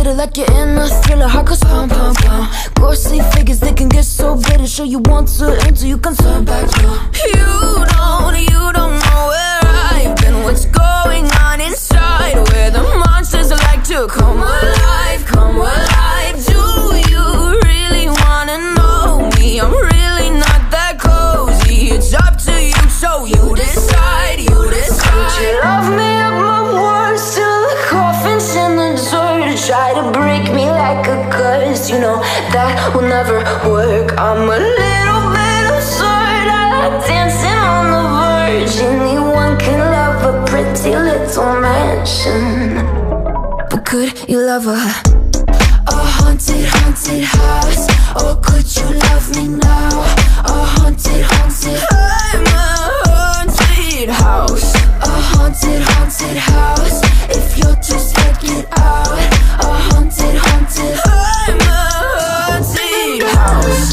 it like you're in a thriller. Heart goes pound, pound, pound. Ghostly figures, they can get so bitter. Sure you want to enter, you can turn back now. You don't know where I've been. What's going on inside, where the monsters like to come alive, come alive. Do you really wanna know me? I'm really not that cozy. It's up to you, so you decide, you decide. Would you love me up my words till the coffin's in the dirt? Try to break me like a curse, you know that will never work. I'm a little bit absurd, I like dancing on the verge. Anyone can love a pretty little mansion, but could you love a haunted, haunted house? Or could you love me now? A haunted, haunted, I'm a haunted house. A haunted, haunted house. If you're too scared, get out. A haunted, haunted, I'm a haunted house.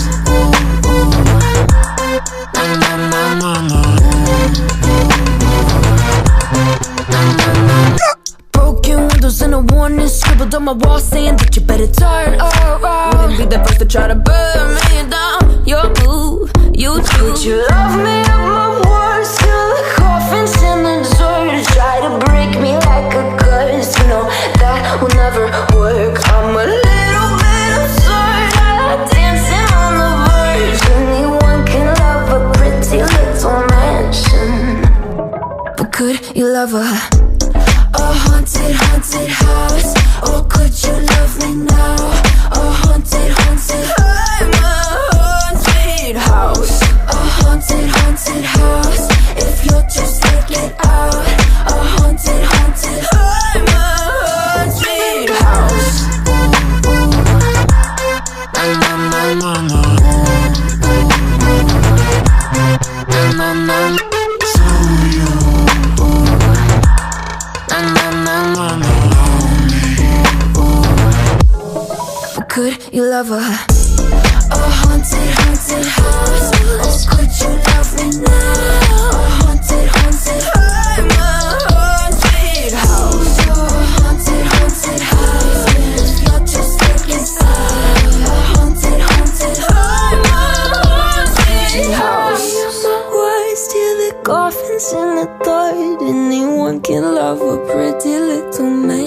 Broken windows and a warning scribbled on my wall saying that you better turn around. Wouldn't be the first to try to burn me down. Your move, you do. Would you love me up my words till the coffin's in the dirt? Try to break me like a curse, you know that will never work. I'm a little bit absurd, I like dancing on the verge. Anyone can love a pretty little mansion, but could you love a haunted, haunted house? Or could you love me now? A haunted, haunted, I'm a haunted house. A haunted, haunted house. If you're too scared, get out. A haunted, haunted, I'm a haunted house. Could you love a haunted, haunted house? Or could you love me now? A haunted, haunted, I'm a haunted house. A haunted, haunted house. If you're too scared, get out. A haunted, haunted, I'm a haunted house. My words till the coffin's in the dirt. Anyone can love a pretty little man.